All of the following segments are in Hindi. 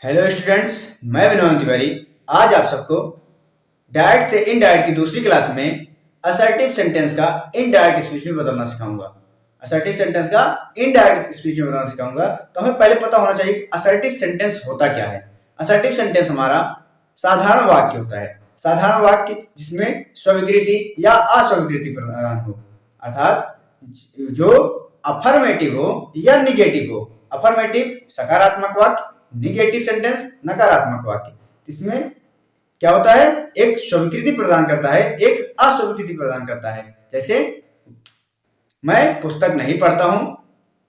हेलो स्टूडेंट्स, मैं विनोद तिवारी। आज आप सबको डायरेक्ट से इनडायरेक्ट की दूसरी क्लास में असर्टिव सेंटेंस का इनडायरेक्ट स्पीच में बदलना सिखाऊंगा। असर्टिव सेंटेंस का इनडायरेक्ट स्पीच में बदलना सिखाऊंगा। तो हमें पहले पता होना चाहिए कि असर्टिव सेंटेंस होता क्या है। असर्टिव सेंटेंस हमारा साधारण वाक्य होता है। साधारण वाक्य जिसमें स्वीकृति या अस्वीकृति प्रदान हो, अर्थात जो अफर्मेटिव हो या निगेटिव हो। अफर्मेटिव सकारात्मक वाक्य, निगेटिव सेंटेंस नकारात्मक वाक्य। इसमें क्या होता है, एक स्वीकृति प्रदान करता है, एक अस्वीकृति प्रदान करता है। जैसे मैं पुस्तक नहीं पढ़ता हूं,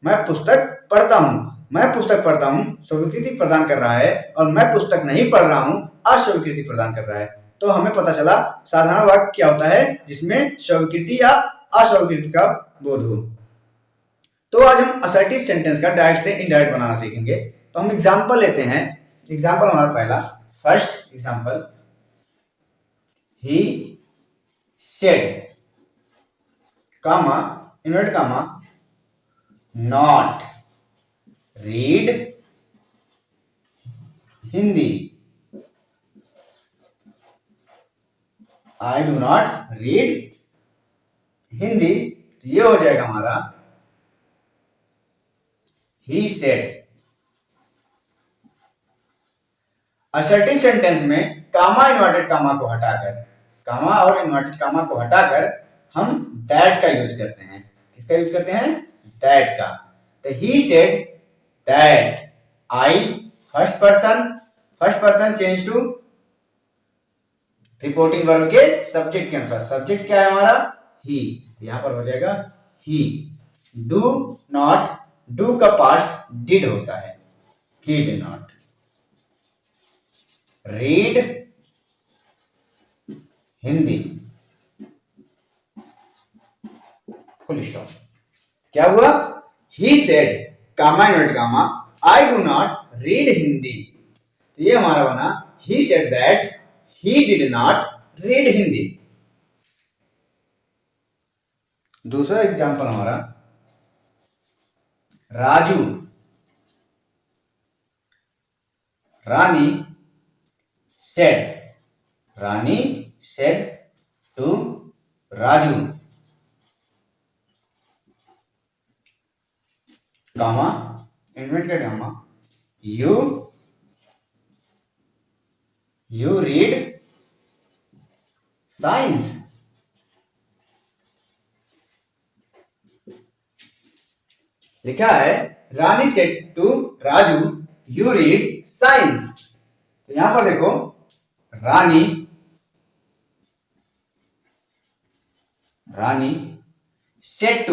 मैं पुस्तक पढ़ता हूं। मैं पुस्तक पढ़ता हूं स्वीकृति प्रदान कर रहा है, और मैं पुस्तक नहीं पढ़ रहा हूं अस्वीकृति प्रदान कर रहा है। तो हमें पता चला साधारण वाक्य क्या होता है जिसमें स्वीकृति या अस्वीकृति का बोध हो। तो आज हम असर्टिव सेंटेंस का डायरेक्ट से इनडायरेक्ट बनाना सीखेंगे। तो हम एग्जांपल लेते हैं। एग्जांपल हमारा पहला, first example, he said, comma, invert comma, not read Hindi. I do not read Hindi. तो ये हो जाएगा हमारा ही सेड। असर्टिव सेंटेंस में कामा इन्वर्टेड कामा को हटाकर, कामा और इन्वर्टेड कामा को हटाकर हम दैट का यूज करते हैं। किसका यूज करते हैं? दैट का। तो he said that I, first person change to reporting verb के सब्जेक्ट के अनुसार। सब्जेक्ट क्या है हमारा? ही। यहां पर हो जाएगा ही। डू नॉट, डू का पास्ट डिड होता है, did not read Hindi, full stop. क्या हुआ? He said comma inverted comma I do not read Hindi. तो ये हमारा बना he said that he did not read Hindi. दूसरा एग्जांपल हमारा, Raju, Rani said, Rani said to Raju, comma inverted comma, you read science। लिखा है Rani said to Raju you read science. तो यहां पर देखो, रानी सेड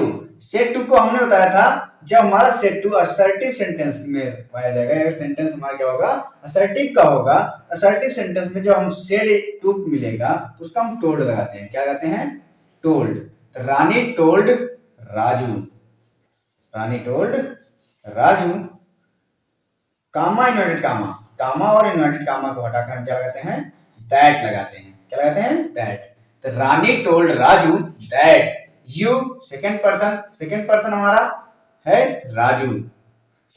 टू को हमने बताया था जब हमारा सेड टू असर्टिव सेंटेंस में पाया जाएगा। ये सेंटेंस हमारा क्या होगा? असर्टिव का होगा। असर्टिव सेंटेंस में जब हम सेड टू मिलेगा तो उसका हम टोल्ड लगाते हैं। क्या लगाते हैं? टोल्ड। तो रानी टोल्ड राजू, रानी टोल्ड राजू, कामा इन्वर्टेड कामा, कामा और इन्वर्टेड कामा को हटाकर हम क्या लगाते हैं? दैट लगाते हैं। क्या लगाते हैं? दैट। तो Rani told Raju that you, second person हमारा है राजू।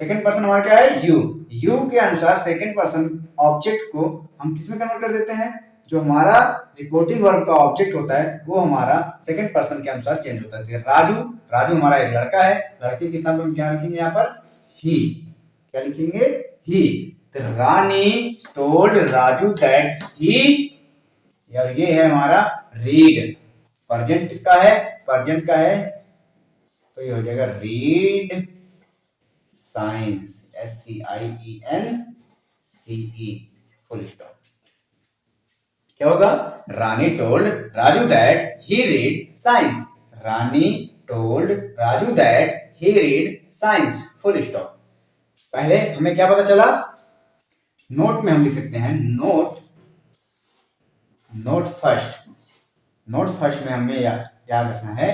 सेकेंड पर्सन हमारा क्या है? यू के अनुसार सेकेंड पर्सन ऑब्जेक्ट को हम किसमें कन्वर्ट कर देते हैं? जो हमारा रिपोर्टिंग वर्ब का ऑब्जेक्ट होता है वो हमारा सेकेंड पर्सन के अनुसार चेंज होता है। राजू हमारा एक लड़का है। लड़के के स्थान पर हम क्या लिखेंगे? यहाँ पर ही। क्या लिखेंगे? ही। तो रानी टोल्ड राजू दैट ही, और ये है हमारा रीड। प्रेजेंट का है, तो ये हो जाएगा read science, SCIENCE, full stop. क्या होगा? Rani told Raju that he read science. Rani told Raju that he read science, full stop. पहले हमें क्या पता चला? नोट में हम लिख सकते हैं नोट फर्स्ट में हमें याद रखना है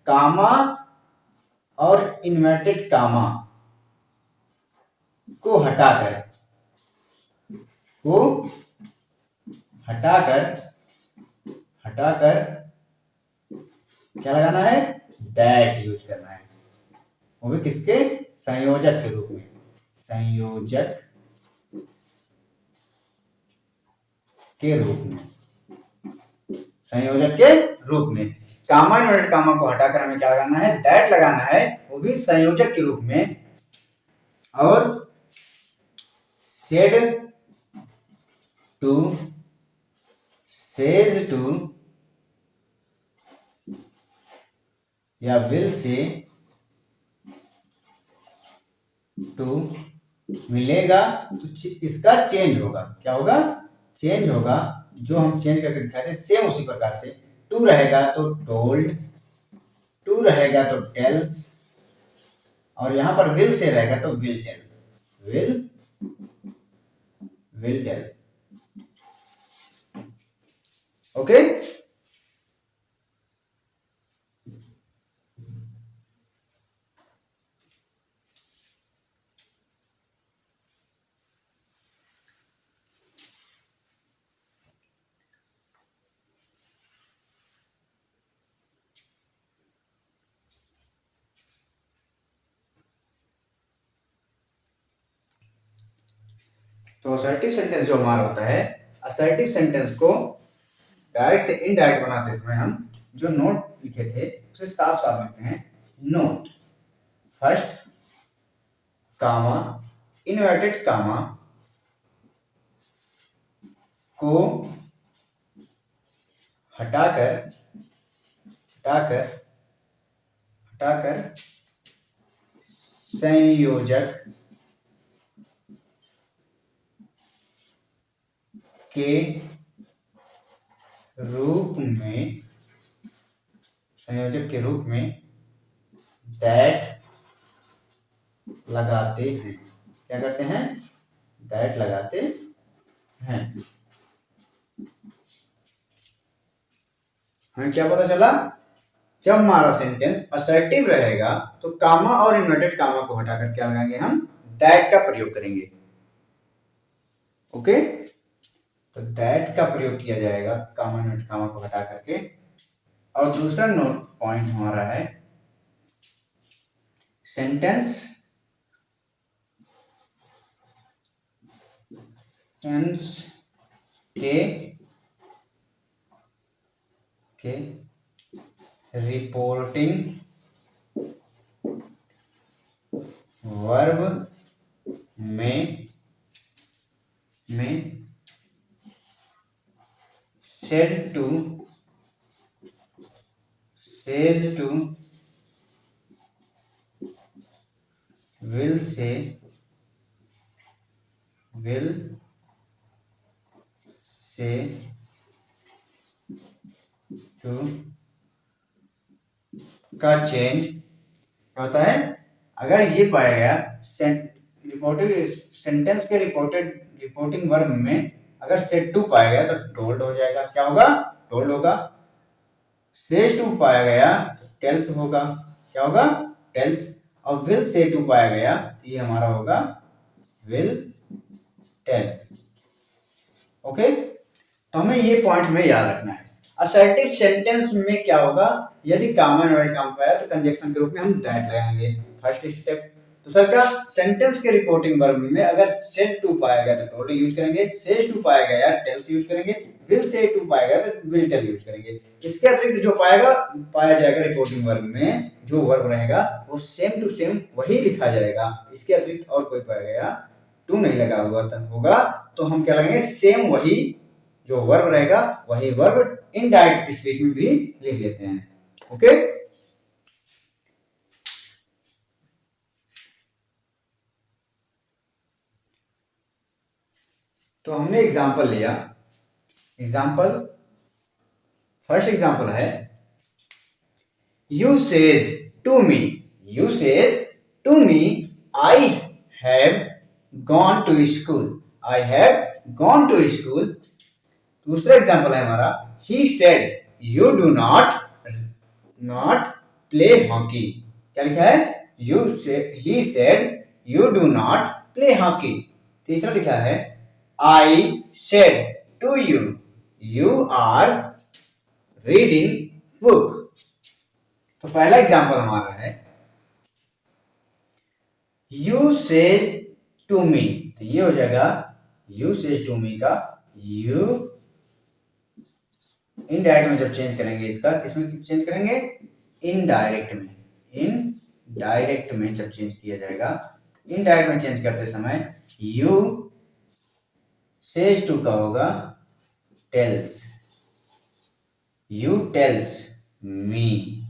कामा और इन्वर्टेड कामा को हटाकर क्या लगाना है? दैट यूज करना है। वो भी किसके? संयोजक के रूप में। संयोजक के रूप में, संयोजक के रूप में। कामा इन्वर्टेड कामा को हटाकर हमें क्या लगाना है, दैट लगाना है, वो भी संयोजक के रूप में। और सेड टू, सेज टू या विल से टू मिलेगा तो इसका चेंज होगा। क्या होगा, चेंज होगा। जो हम चेंज करके दिखाते हैं सेम उसी प्रकार से। टू रहेगा तो टोल्ड, टू रहेगा तो टेल्स, और यहां पर विल से रहेगा तो will tell, will tell. Okay. तो असर्टिव सेंटेंस जो हमारा होता है, असर्टिव सेंटेंस को डायरेक्ट से इनडायरेक्ट बनाते समय हम जो नोट लिखे थे उसे साफ साफ लिखते हैं। Note, first comma inverted comma को हटाकर हटाकर हटाकर संयोजक के रूप में, संयोजक के रूप में दैट लगाते हैं। क्या करते हैं, दैट लगाते हैं। हमें क्या पता चला, जब हमारा सेंटेंस असर्टिव रहेगा तो कामा और इन्वर्टेड कामा को हटाकर क्या लगाएंगे, हम दैट का प्रयोग करेंगे। ओके, तो दैट का प्रयोग किया जाएगा कामा इन्वर्टेड कामा को हटा करके। और दूसरा नोट पॉइंट हमारा है सेंटेंस के रिपोर्टिंग वर्ब में said to, says to, will say, to का चेंज क्या होता है, अगर ये पाया गया रिपोर्टेड सेंटेंस के रिपोर्टिंग वर्ब में अगर सेड टू पाया गया तो टोल्ड हो जाएगा। क्या होगा, टोल्ड होगा। सेज टू पाया गया तो टेल्स होगा। क्या होगा, टेल्स। और विल से टू पाया गया तो ये हमारा होगा विल टेल। ओके, तो हमें ये पॉइंट हमें याद रखना है। असर्टिव सेंटेंस में क्या होगा, यदि कामा इन्वर्टेड कामा पाया तो कंजक्शन के रूप में हम दैट लगाएंगे, फर्स्ट स्टेप। दूसरा क्या, सेंटेंस के रिपोर्टिंग वर्ब में अगर सेड टू पाया गया तो टोल्ड यूज करेंगे, सेज टू पाया गया टेल्स यूज करेंगे, विल से टू पाया गया तो विल टेल यूज करेंगे। इसके अतिरिक्त जो पाया जाएगा रिपोर्टिंग वर्ब में जो वर्ब रहेगा वो सेम टू सेम वही लिखा जाएगा। इसके अतिरिक्त और कोई पाया गया टू नहीं लगा हुआ होगा तो हम क्या लगाएंगे, सेम वही जो वर्ब रहेगा वही वर्ब इनडायरेक्ट स्पीच में भी लिख लेते हैं। ओके, तो हमने एग्जांपल लिया। एग्जांपल, फर्स्ट एग्जांपल है you says to me, you says to me I have gone to school, I have gone to school. दूसरा एग्जांपल है हमारा he said you do not play hockey. क्या लिखा है, he said you do not play hockey. तीसरा लिखा है I said to you you are reading book. तो पहला एग्जांपल हमारा है यू सेज टू मी, तो ये हो जाएगा यू सेज टू मी का यू इनडायरेक्ट में जब चेंज करेंगे इसका, किसमें चेंज करेंगे? इनडायरेक्ट में। इनडायरेक्ट में जब चेंज किया जाएगा, इनडायरेक्ट में चेंज करते समय यू सेज टू का होगा tells, you tells me,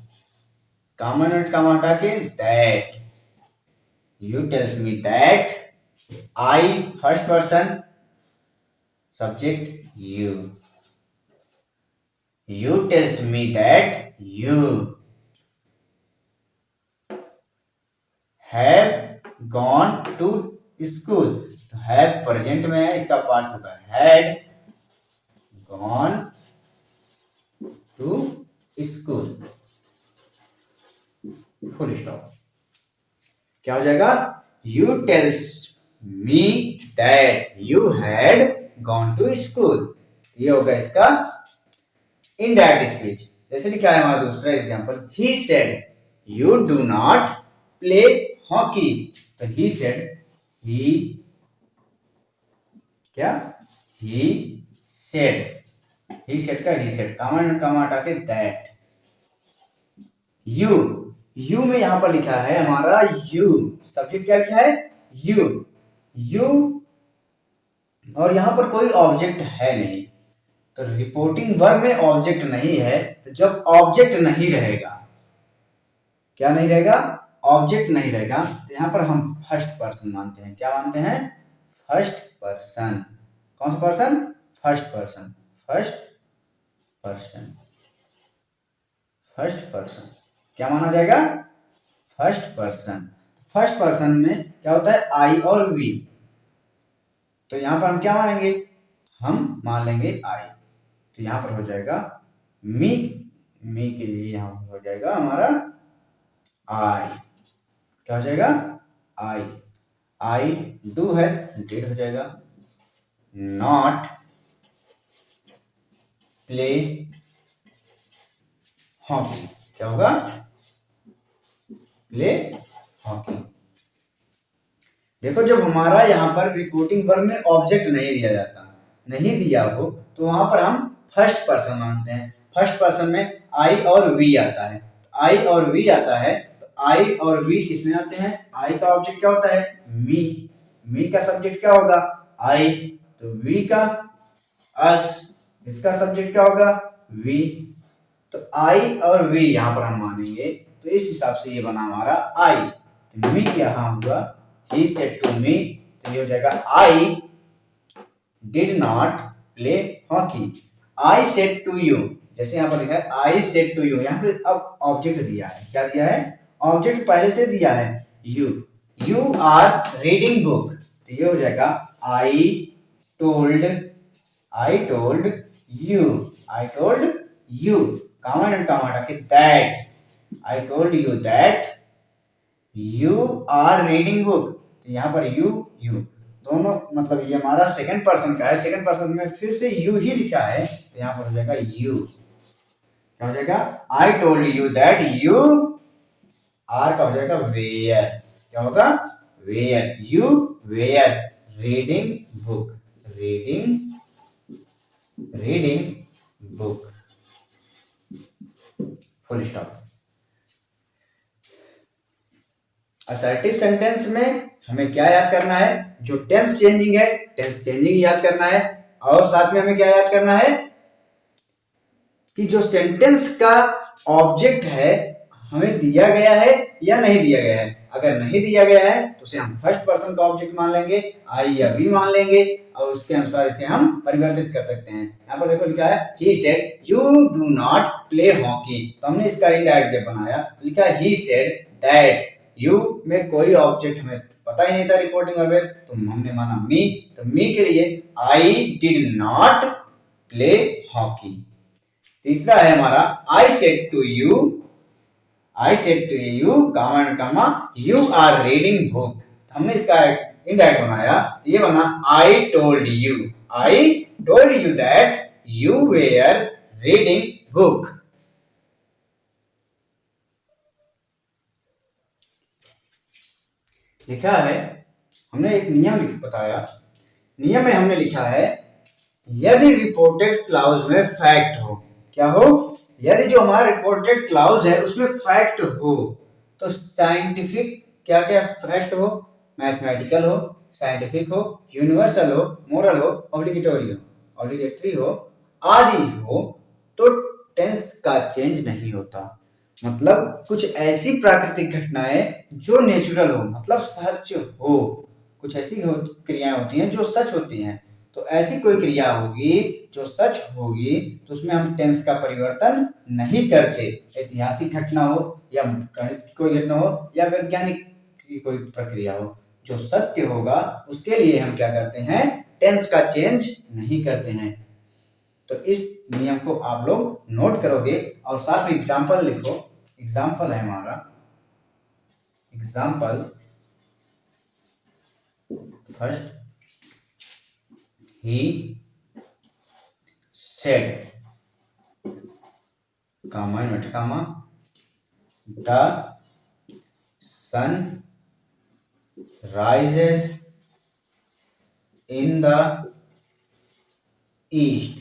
common और कॉमा हटा के that, you tells me that I, first person, subject you, you tells me that you have gone to school, तो have प्रेजेंट में है, इसका पास्ट होगा had gone to school, full stop. क्या हो जाएगा? you tells me that you had gone to school, ये होगा इसका इनडायरेक्ट स्पीच। जैसे लिखा है हमारा दूसरा example, he said you do not play hockey, तो ही सेड, ही क्या, ही सेड, ही सेड का ही सेड, कॉमा हटा के दैट, यू, यू में यहां पर लिखा है हमारा यू, सब्जेक्ट क्या लिखा है? यू, यू, और यहां पर कोई ऑब्जेक्ट है नहीं, तो रिपोर्टिंग वर्ब में ऑब्जेक्ट नहीं है, तो जब ऑब्जेक्ट नहीं रहेगा, क्या नहीं रहेगा? ऑब्जेक्ट नहीं रहेगा, तो यहां पर हम फर्स्ट पर्सन मानते हैं। क्या मानते हैं? First person. कौन सा person? First person, first person, first person. क्या माना जाएगा? First person. फर्स्ट पर्सन में क्या होता है? आई और वी, तो यहां पर हम क्या मानेंगे? हम मान लेंगे आई, तो यहां पर हो जाएगा मी, मी के लिए यहां हो जाएगा हमारा आई, क्या हो जाएगा? आई, आई डू है डिड हो जाएगा, नॉट प्ले हॉकी, क्या होगा? Play hockey. देखो जब हमारा यहाँ पर रिपोर्टिंग वर्ब में ऑब्जेक्ट नहीं दिया जाता, नहीं दिया हो, तो वहां पर हम फर्स्ट पर्सन मानते हैं। फर्स्ट पर्सन में आई और वी आता है, आई और वी आता है, तो आई और वी किसमें आते हैं? आई का ऑब्जेक्ट क्या होता है? मी, मी का सब्जेक्ट क्या होगा? आई, तो वी का अस, इसका सब्जेक्ट क्या होगा? वी, तो आई और वी यहां पर हम मानेंगे, तो इस हिसाब से ये बना हमारा आई, तो मी यहां हुआ he said to me, तो ये हो जाएगा I did not play hockey, I said to you, जैसे यहाँ पर लिखा है I said to you, यहाँ पे अब ऑब्जेक्ट दिया है, क्या दिया है? ऑब्जेक्ट पहले से दिया है, you, you are reading book, तो ये हो जाएगा I told you, I told you, comma and comma हटा के that, I told you that you are reading book, तो यहाँ पर यू दोनों, मतलब ये हमारा सेकंड पर्सन का है, सेकंड पर्सन में फिर से यू ही लिखा है, तो यहाँ पर हो जाएगा यू, क्या हो जाएगा? I told you that you are, का हो जाएगा वेयर, क्या होगा? Were, you were reading book, reading book, full stop. Assertive sentence में हमें क्या याद करना है? जो टेंस चेंजिंग है, टेंस चेंजिंग याद करना है, और साथ में हमें क्या याद करना है कि जो सेंटेंस का ऑब्जेक्ट है हमें दिया गया है या नहीं दिया गया है। अगर नहीं दिया गया है तो उसे हम फर्स्ट पर्सन का ऑब्जेक्ट मान लेंगे, आई या वी मान लेंगे, और उसके अनुसार इसे हम परिवर्तित कर सकते हैं। यहाँ पर देखो लिखा है he said you do not play hockey, तो हमने इसका इनडायरेक्ट जब बनाया लिखा है ही सेड दैट, यू में कोई ऑब्जेक्ट हमें पता ही नहीं था रिपोर्टिंग वर्ब, तो हमने माना मी, तो मी के लिए I did not play hockey. तीसरा है हमारा I said to you, comma and comma you are reading book, हमने इसका इनडायरेक्ट बनाया, तो ये बना I told you that you were reading book. लिखा है, हमने एक नियम बताया, नियम में हमने लिखा है यदि रिपोर्टेड क्लाउज में फैक्ट हो, क्या हो, यदि जो हमारा रिपोर्टेड क्लाउज है उसमें फैक्ट हो, तो साइंटिफिक क्या क्या फैक्ट हो, मैथमेटिकल हो, साइंटिफिक हो, यूनिवर्सल हो, मोरल हो, ऑब्लिगेटरी हो आदि हो, तो टेंस का चेंज नहीं होता। मतलब कुछ ऐसी प्राकृतिक घटनाएं जो नेचुरल हो, मतलब सच हो, कुछ ऐसी क्रियाएं होती हैं जो सच होती हैं, तो ऐसी कोई क्रिया होगी जो सच होगी तो उसमें हम टेंस का परिवर्तन नहीं करते। ऐतिहासिक घटना हो या गणित की कोई घटना हो या वैज्ञानिक की कोई प्रक्रिया हो, जो सत्य होगा उसके लिए हम क्या करते हैं, टेंस का चेंज नहीं करते हैं। तो इस नियम को आप लोग नोट करोगे और साथ में एग्जाम्पल लिखो। एग्जाम्पल है हमारा, example first, he said, comma inverted comma, the sun rises in the east।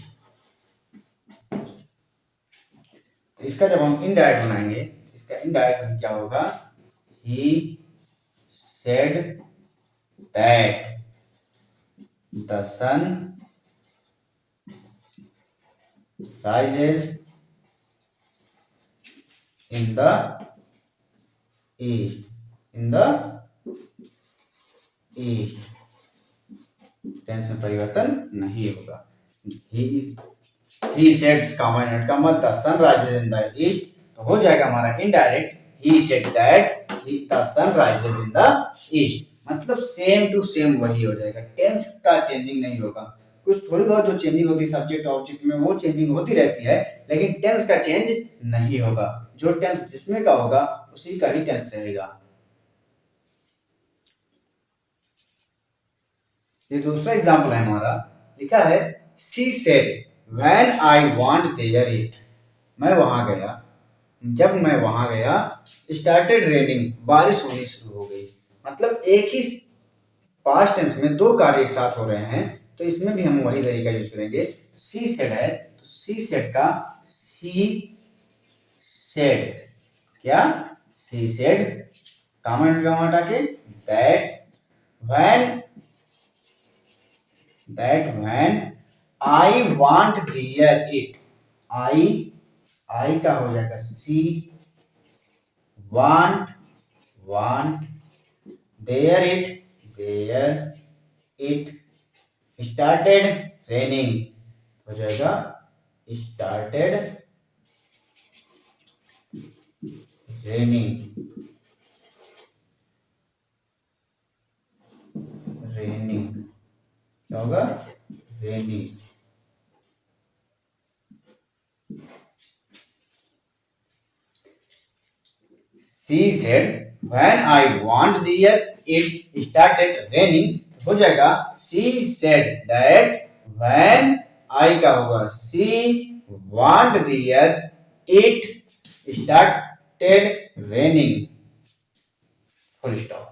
तो इसका जब हम इनडायरेक्ट बनाएंगे, इसका इनडायरेक्ट क्या होगा, he said that the sun rises in the east, in the east, tense में परिवर्तन नहीं होगा। he said comma inverted comma the sun rises in the east, तो हो जाएगा हमारा indirect, he said that the sun rises in the east, मतलब सेम टू सेम वही हो जाएगा, टेंस का चेंजिंग नहीं होगा। कुछ थोड़ी बहुत जो चेंजिंग होती है सब्जेक्ट ऑब्जेक्ट में वो चेंजिंग होती रहती है, लेकिन टेंस का चेंज नहीं होगा। जो टेंस जिसमें का होगा उसी का ही टेंस रहेगा। ये दूसरा एग्जांपल है हमारा, लिखा है she said when I want there it, मैं वहां गया, जब मैं वहां गया, started raining, बारिश होनी शुरू हो गई। मतलब एक ही पास्ट टेंस में दो कार्य एक साथ हो रहे हैं, तो इसमें भी हम वही तरीका यूज करेंगे। सी सेड है तो सी सेड का सी सेड, क्या, सी सेड कामा हटा के that when I want there it, I का हो जाएगा सी, want there it started raining, हो जाएगा started raining, क्या होगा, raining। She said when I want there it started raining, हो जाएगा she said that when I का होगा she want there it started raining, full stop।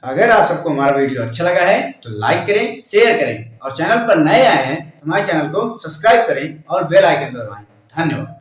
अगर आप सबको हमारा वीडियो अच्छा लगा है तो लाइक करें, शेयर करें और चैनल पर नए आए हैं तो हमारे चैनल को सब्सक्राइब करें और बेल आइकन दबाएं। धन्यवाद।